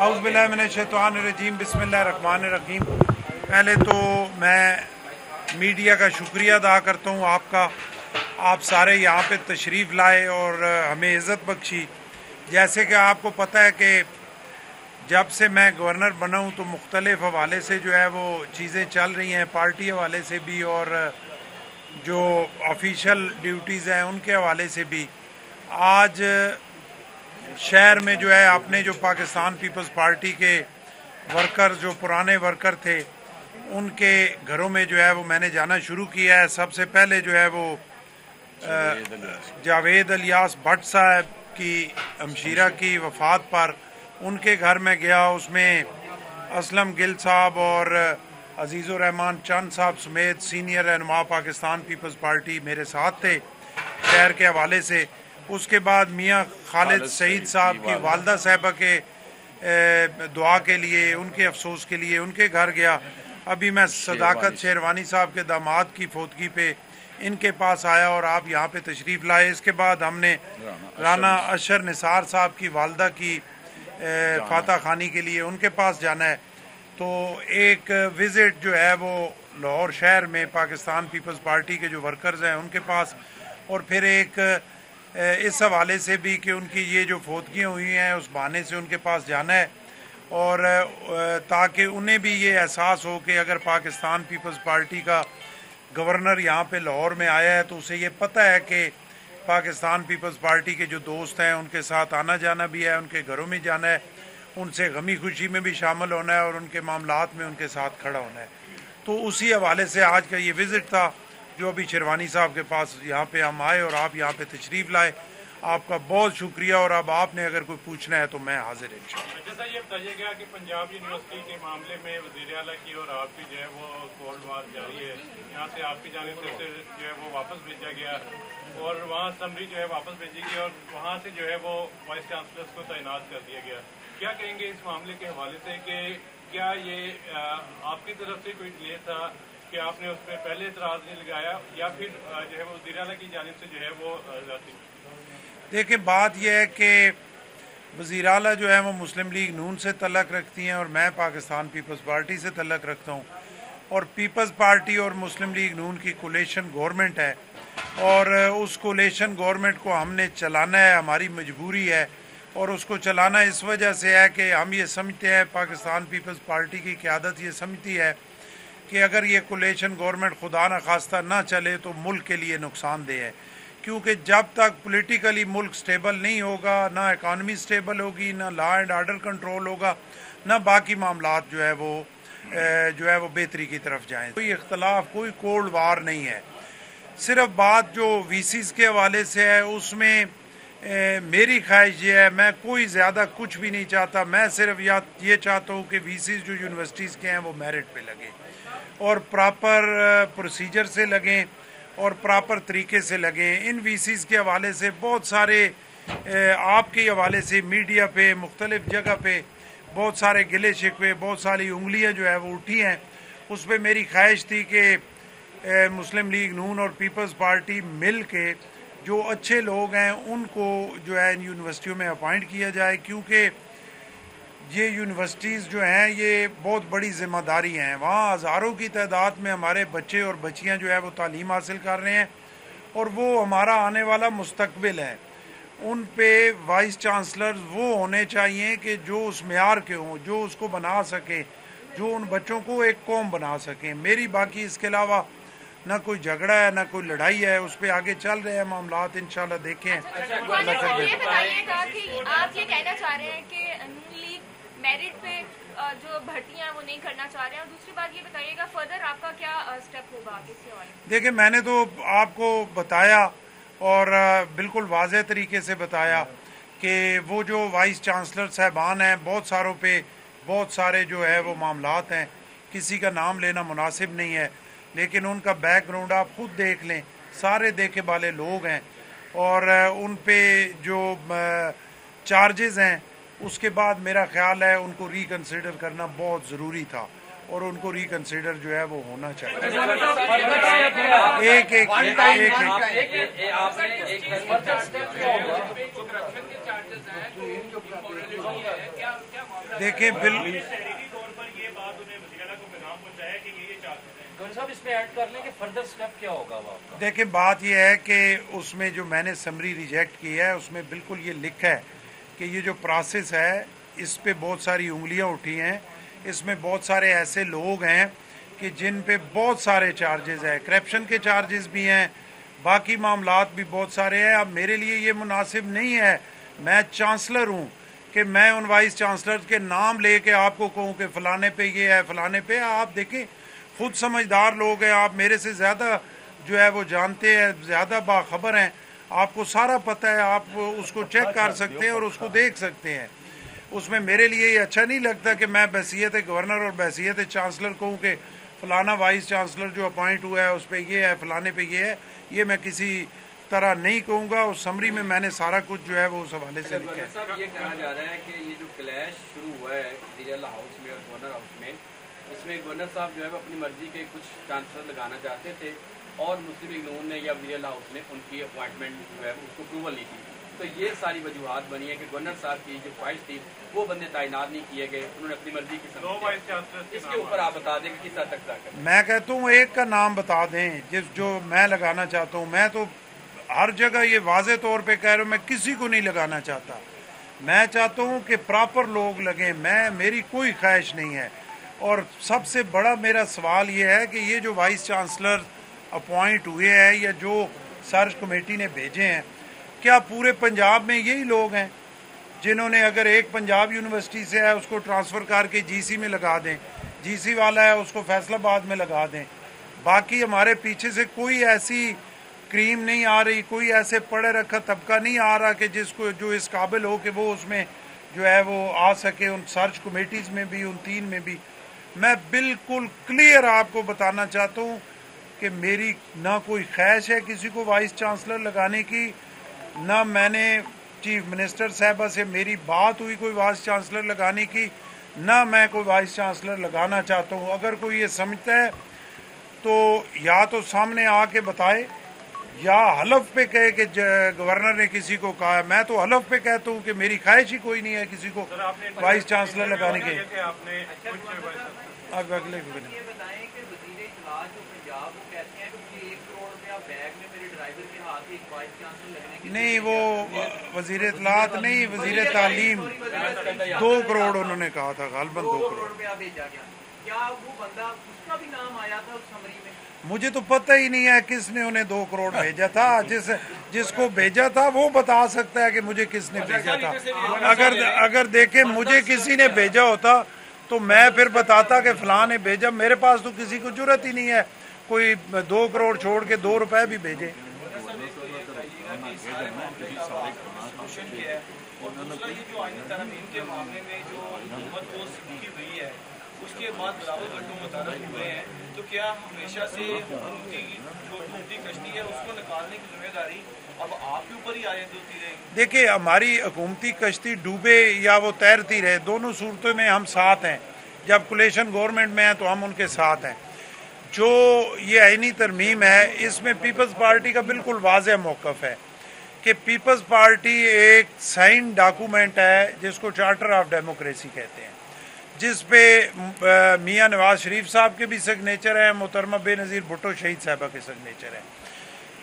औज़ुबिल्लाहिमिनश्शैतानिर्रजीम बिस्मिल्लाहिर्रहमानिर्रहीम। पहले तो मैं मीडिया का शुक्रिया अदा करता हूँ आपका। आप सारे यहाँ पे तशरीफ़ लाए और हमें इज़्ज़त बख्शी। जैसे कि आपको पता है कि जब से मैं गवर्नर बना हूँ तो मुख्तलिफ़ हवाले से जो है वो चीज़ें चल रही हैं, पार्टी हवाले से भी और जो ऑफिशियल ड्यूटीज़ हैं उनके हवाले से भी। आज शहर में जो है अपने जो पाकिस्तान पीपल्स पार्टी के वर्कर, जो पुराने वर्कर थे, उनके घरों में जो है वो मैंने जाना शुरू किया है। सबसे पहले जो है वो जावेद इलियास भट्ट साहब की हमशीरा की वफ़ात पर उनके घर में गया। उसमें असलम गिल साहब और अजीज़ुर रहमान चंद साहब समेत सीनियर रहनुमा पाकिस्तान पीपल्स पार्टी मेरे साथ थे शहर के हवाले से। उसके बाद मियाँ खालिद सईद साहब की वालदा साहबा के दुआ के लिए, उनके अफसोस के लिए उनके घर गया। अभी मैं सदाकत शेरवानी साहब के दामाद की फौतगी पे इनके पास आया और आप यहाँ पे तशरीफ़ लाए। इसके बाद हमने राना अशर निसार साहब की वालदा की फातह खानी के लिए उनके पास जाना है। तो एक विज़िट जो है वो लाहौर शहर में पाकिस्तान पीपल्स पार्टी के जो वर्कर्स हैं उनके पास, और फिर एक इस हवाले से भी कि उनकी ये जो फौतगियाँ हुई हैं उस बहाने से उनके पास जाना है, और ताकि उन्हें भी ये एहसास हो कि अगर पाकिस्तान पीपल्स पार्टी का गवर्नर यहाँ पे लाहौर में आया है तो उसे ये पता है कि पाकिस्तान पीपल्स पार्टी के जो दोस्त हैं उनके साथ आना जाना भी है, उनके घरों में जाना है, उनसे गमी खुशी में भी शामिल होना है और उनके मामलात में उनके साथ खड़ा होना है। तो उसी हवाले से आज का ये विज़िट था जो अभी शेरवानी साहब के पास यहाँ पे हम आए और आप यहाँ पे तशरीफ़ लाए। आपका बहुत शुक्रिया, और अब आपने अगर कोई पूछना है तो मैं हाजिर हूँ इंशाअल्लाह। जैसा ये बताइएगा कि पंजाब यूनिवर्सिटी के मामले में वज़ीर आला की और आपकी जो है वो कोल्ड वार जारी है। यहाँ से आपकी जानिब से जो है वो वापस भेजा गया और वहाँ समरी जो है वापस भेजी गई और वहाँ से जो है वो वाइस चांसलर को तैनात कर दिया गया। क्या कहेंगे इस मामले के हवाले से कि क्या ये आपकी तरफ से कोई डिले था कि आपने उस पर पहले एतराज़ नहीं लगाया, या फिर जो है वो वज़ीर आला की जानिब से जो है वो देखिए, बात यह है कि वज़ीर आला जो है वो मुस्लिम लीग नून से तल्लक रखती हैं और मैं पाकिस्तान पीपल्स पार्टी से तल्लक रखता हूँ, और पीपल्स पार्टी और मुस्लिम लीग नून की कोलेशन गवर्नमेंट है और उस कोलेशन गवर्नमेंट को हमने चलाना है, हमारी मजबूरी है। और उसको चलाना इस वजह से है कि हम ये समझते हैं, पाकिस्तान पीपल्स पार्टी की क़यादत ये समझती है कि अगर ये कोलेशन गवर्नमेंट खुदा न खास्ता ना चले तो मुल्क के लिए नुकसानदेह है, क्योंकि जब तक पॉलिटिकली मुल्क स्टेबल नहीं होगा, ना इकानमी स्टेबल होगी, ना लॉ एंड आर्डर कंट्रोल होगा, ना बाकी मामलात जो है वो बेहतरी की तरफ जाएँ। कोई इख्तलाफ, कोई कोल्ड वार नहीं है। सिर्फ बात जो वीसीज़ के हवाले से है उसमें मेरी ख्वाहिश ये है, मैं कोई ज़्यादा कुछ भी नहीं चाहता। मैं सिर्फ ये चाहता हूँ कि वीसीज़ जो यूनिवर्सिटीज़ के हैं वो मेरिट पे लगें और प्रॉपर प्रोसीजर से लगें और प्रॉपर तरीके से लगें। इन वीसीज़ के हवाले से बहुत सारे आपके हवाले से मीडिया पे मुख्तलिफ़ जगह पे बहुत सारे गिले शिकवे, बहुत सारी उंगलियां जो है वो उठी हैं। उस पर मेरी ख्वाहिश थी कि मुस्लिम लीग नून और पीपल्स पार्टी मिल के जो अच्छे लोग हैं उनको जो है इन यूनिवर्सिटियों में अपॉइंट किया जाए, क्योंकि ये यूनिवर्सिटीज़ जो हैं ये बहुत बड़ी ज़िम्मेदारी हैं। वहाँ हज़ारों की तादाद में हमारे बच्चे और बच्चियाँ जो है वो तालीम हासिल कर रहे हैं और वो हमारा आने वाला मुस्तकबिल है। उन पे वाइस चांसलर वो होने चाहिए कि जो उस मेयार के हों, जो उसको बना सकें, जो उन बच्चों को एक कौम बना सकें। मेरी बाकी इसके अलावा ना कोई झगड़ा है, ना कोई लड़ाई है, उस पर आगे चल रहे हैं मामलात, इंशाल्लाह देखें। ये बताइएगा कि आप ये कहना चाह रहे हैं कि नून लीग मेरिट पे जो भर्तियां वो नहीं करना चाह रहे हैं, और दूसरी बात ये बताइएगा फर्दर आपका क्या स्टेप होगा इसके हवाले से? देखिए, मैंने तो आपको बताया और बिल्कुल वाज़ेह तरीके से बताया कि वो जो वाइस चांसलर साहबान हैं, बहुत सारों पे बहुत सारे जो है वो मामलात हैं, किसी का नाम लेना मुनासिब नहीं है, लेकिन उनका बैकग्राउंड आप खुद देख लें, सारे देखे वाले लोग हैं और उन पे जो चार्जेस हैं उसके बाद मेरा ख्याल है उनको रिकन्सिडर करना बहुत ज़रूरी था और उनको रिकन्सिडर जो है वो होना चाहिए। एक देखिए इसमें ऐड कर लें कि फर्दर स्टेप क्या होगा वो आपका? देखिए बात यह है कि उसमें जो मैंने समरी रिजेक्ट की है उसमें बिल्कुल ये लिखा है कि ये जो प्रोसेस है इस पे बहुत सारी उंगलियां उठी हैं, इसमें बहुत सारे ऐसे लोग हैं कि जिन पे बहुत सारे चार्जेस हैं, करप्शन के चार्जेस भी हैं, बाकी मामलात भी बहुत सारे हैं। अब मेरे लिए ये मुनासिब नहीं है, मैं चांसलर हूँ, कि मैं उन वाइस चांसलर के नाम लेके आपको कहूँ कि फ़लाने पे ये है फ़लाने पे। आप देखें खुद समझदार लोग हैं, आप मेरे से ज़्यादा जो है वो जानते हैं, ज़्यादा बाखबर हैं, आपको सारा पता है, आप उसको चेक कर सकते हैं और उसको देख सकते हैं। उसमें मेरे लिए ये अच्छा नहीं लगता कि मैं बहसीत गवर्नर और बहसीत चांसलर कहूँ कि फ़लाना वाइस चांसलर जो अपॉइंट हुआ है उस पर ये है, फ़लाने पे ये है। ये मैं किसी तरह नहीं कहूँगा। उस समरी में मैंने सारा कुछ जो है वो उस हवाले से लिखा है। साहब ये कहा जा रहा है कि ये जो क्लैश शुरू हुआ है वज़ीर-ए-आला हाउस में और गवर्नर हाउस में, इसमें गवर्नर साहब जो है वो अपनी मर्जी के कुछ चांसलर लगाना चाहते थे और मुस्लिम लीग नून ने या वज़ीर-ए-आला हाउस ने उनकी अपॉइंटमेंट जो है उसको अप्रूवल नहीं की। तो ये सारी वजूहत बनी है कि गवर्नर साहब की जो ख्वाहिश थी वो बंदे तैनात नहीं किए गए, उन्होंने अपनी मर्जी की समझी। इसके ऊपर आप बता दें कि किस हद तक जाकर। मैं कहता हूँ एक का नाम बता दें जिस जो मैं लगाना चाहता हूँ। मैं तो हर जगह ये वाज़े तौर पे कह रहा हूँ, मैं किसी को नहीं लगाना चाहता। मैं चाहता हूँ कि प्रॉपर लोग लगें, मेरी कोई ख्वाहिश नहीं है। और सबसे बड़ा मेरा सवाल ये है कि ये जो वाइस चांसलर अपॉइंट हुए हैं या जो सर्च कमेटी ने भेजे हैं, क्या पूरे पंजाब में यही लोग हैं जिन्होंने, अगर एक पंजाब यूनिवर्सिटी से है उसको ट्रांसफ़र करके जीसी में लगा दें, जीसी वाला है उसको फैसलाबाद में लगा दें, बाकी हमारे पीछे से कोई ऐसी क्रीम नहीं आ रही, कोई ऐसे पढ़े रखा तबका नहीं आ रहा कि जिसको जो इस काबिल हो कि वो उसमें जो है वो आ सके, उन सर्च कमेटीज़ में भी, उन 3 में भी। मैं बिल्कुल क्लियर आपको बताना चाहता हूँ कि मेरी ना कोई ख्वाहिश है किसी को वाइस चांसलर लगाने की, ना मैंने चीफ मिनिस्टर साहबा से मेरी बात हुई कोई वाइस चांसलर लगाने की, ना मैं कोई वाइस चांसलर लगाना चाहता हूँ। अगर कोई ये समझता है तो या तो सामने आके बताए या हलफ पे कहे कि गवर्नर ने किसी को कहा। मैं तो हलफ पे कहता हूँ कि मेरी ख्वाहिश ही कोई नहीं है किसी को वाइस चांसलर लगाने के। अब अगले नहीं, वो वजीर इत्तलात नहीं, वजीर तालीम 2 करोड़ उन्होंने कहा था, गालबन 2 करोड़। मुझे तो पता ही नहीं है किसने उन्हें 2 करोड़ भेजा था। जिसको भेजा था वो बता सकता है कि मुझे किसने भेजा था। अगर देखे मुझे किसी ने भेजा होता तो मैं फिर बताता कि फलां ने भेजा। मेरे पास तो किसी को जरूरत ही नहीं है कोई 2 करोड़ छोड़ के 2 रुपए भी भेजे। उसके बाद बराबर गड्ढों मुतारफ हुए हैं, तो क्या हमेशा से उनकी जो हुकूमती कश्ती है उसको निकालने की जिम्मेदारी अब आपके ऊपर ही आयद होती रहेगी? देखिए, हमारी हुकूमती कश्ती डूबे या वो तैरती रहे, दोनों सूरतों में हम साथ हैं। जब कोलिशन गवर्नमेंट में है तो हम उनके साथ हैं। जो ये आईनी तरमीम है इसमें पीपल्स पार्टी का बिल्कुल वाज़ेह मौक़िफ़ है कि पीपल्स पार्टी एक साइन डॉक्यूमेंट है जिसको चार्टर ऑफ डेमोक्रेसी कहते हैं, जिस पे मियाँ नवाज शरीफ साहब के भी सिग्नेचर है, मोहतरमा बेनज़ीर भुट्टो शहीद साहबा के सिग्नेचर है।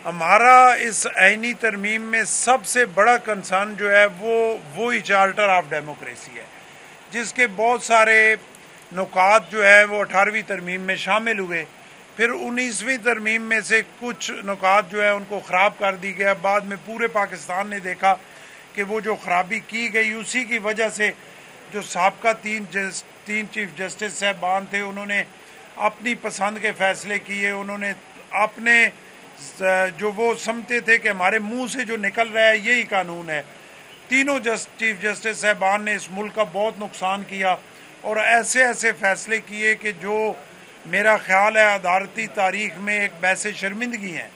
हमारा इस आईनी तरमीम में सबसे बड़ा कंसर्न जो है वो ही चार्टर ऑफ डेमोक्रेसी है, जिसके बहुत सारे नुकात जो है वो 18वीं तरमीम में शामिल हुए। फिर 19वीं तरमीम में से कुछ नुकात जो है उनको ख़राब कर दी गया। बाद में पूरे पाकिस्तान ने देखा कि वो जो खराबी की गई उसी की वजह से जो साबका 3 चीफ जस्टिस साहबान थे उन्होंने अपनी पसंद के फ़ैसले किए। उन्होंने अपने जो वो समझते थे कि हमारे मुंह से जो निकल रहा है यही कानून है। तीनों चीफ जस्टिस साहबान ने इस मुल्क का बहुत नुकसान किया और ऐसे ऐसे फ़ैसले किए कि जो मेरा ख्याल है अदालती तारीख में एक वैसे शर्मिंदगी है।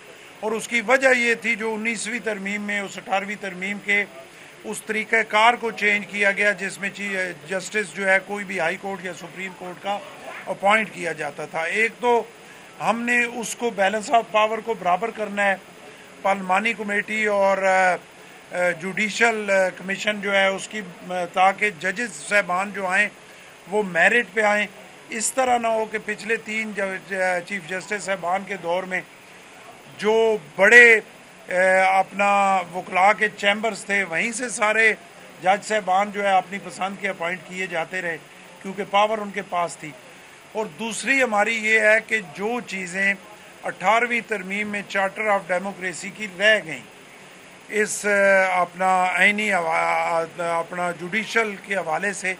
और उसकी वजह ये थी जो 19वीं तरमीम में उस 18वीं तरमीम के उस तरीक़ाकार को चेंज किया गया जिसमें जस्टिस जो है कोई भी हाई कोर्ट या सुप्रीम कोर्ट का अपॉइंट किया जाता था। एक तो हमने उसको बैलेंस ऑफ पावर को बराबर करना है, पार्लिमानी कमेटी और जुडिशल कमीशन जो है उसकी, ताकि जजेस साहबान जो आएँ वो मेरिट पे आएँ। इस तरह ना हो कि पिछले 3 चीफ जस्टिस साहबान के दौर में जो बड़े अपना वकला के चैम्बर्स थे वहीं से सारे जज साहबान जो है अपनी पसंद के अपॉइंट किए जाते रहे, क्योंकि पावर उनके पास थी। और दूसरी हमारी ये है कि जो चीज़ें 18वीं तरमीम में चार्टर ऑफ डेमोक्रेसी की रह गई, इस अपना आइनी अपना जुडिशल के हवाले से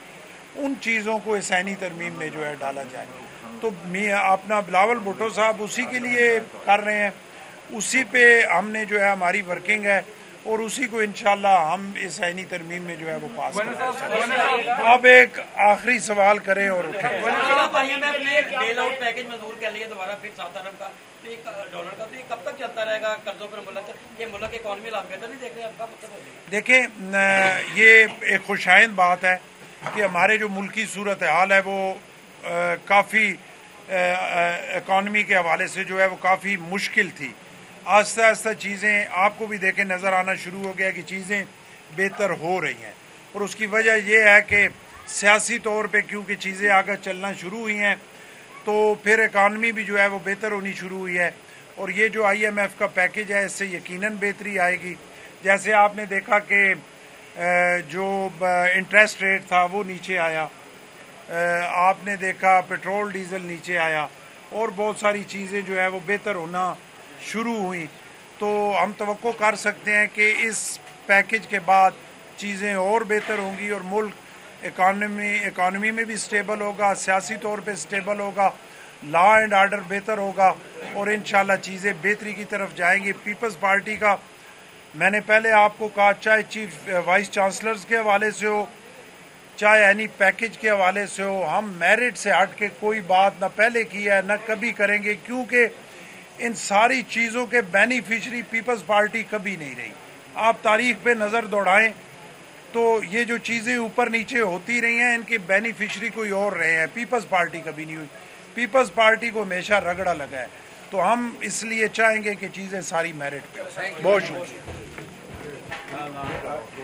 उन चीज़ों को इस आइनी तरमीम में जो है डाला जाए। तो अपना बिलावल भुट्टो साहब उसी के लिए कर रहे हैं, उसी पे हमने जो है हमारी वर्किंग है और उसी को इंशाल्लाह हम इस आइनी तरमीम में जो है वो पास करें। अब एक आखिरी सवाल करें और उठें। बेल आउट पैकेज मंजूर कर लिया दोबारा फिर $7 अरब का, तो $1 का, तो ये कब तक चलता रहेगा कर्जों पर मुल्क? ये मुल्क की इकॉनमी लाभ बेहतर नहीं देख रहे आपका मतलब? देखें, ये एक खुशाइंद बात है कि हमारे जो मुल्की सूरत हाल है वो काफ़ी इकॉनमी के हवाले से जो है वो काफ़ी मुश्किल थी। आहिस्ता आहिस्ता चीज़ें आपको भी देखें नज़र आना शुरू हो गया कि चीज़ें बेहतर हो रही हैं, और उसकी वजह यह है कि सियासी तौर पे क्योंकि चीज़ें आगे चलना शुरू हुई हैं तो फिर इकानमी भी जो है वो बेहतर होनी शुरू हुई है। और ये जो IMF का पैकेज है इससे यकीनन बेहतरी आएगी। जैसे आपने देखा कि जो इंटरेस्ट रेट था वो नीचे आया, आपने देखा पेट्रोल डीजल नीचे आया, और बहुत सारी चीज़ें जो है वो बेहतर होना शुरू हुई। तो हम तवक्को कर सकते हैं कि इस पैकेज के बाद चीज़ें और बेहतर होंगी और मुल्क इकानमी में भी स्टेबल होगा, सियासी तौर पे स्टेबल होगा, लॉ एंड आर्डर बेहतर होगा और इंशाल्लाह चीज़ें बेहतरी की तरफ जाएंगी। पीपल्स पार्टी का मैंने पहले आपको कहा, चाहे चीफ वाइस चांसलर्स के हवाले से हो, चाहे एनी पैकेज के हवाले से हो, हम मेरिट से हट के कोई बात ना पहले की है ना कभी करेंगे, क्योंकि इन सारी चीज़ों के बेनिफिशरी पीपल्स पार्टी कभी नहीं रही। आप तारीख पे नज़र दौड़ाएं तो ये जो चीज़ें ऊपर नीचे होती रही हैं इनके बेनिफिशरी कोई और रहे हैं, पीपल्स पार्टी कभी नहीं हुई। पीपल्स पार्टी को हमेशा रगड़ा लगा है, तो हम इसलिए चाहेंगे कि चीज़ें सारी मेरिट पे। बहुत शुक्रिया।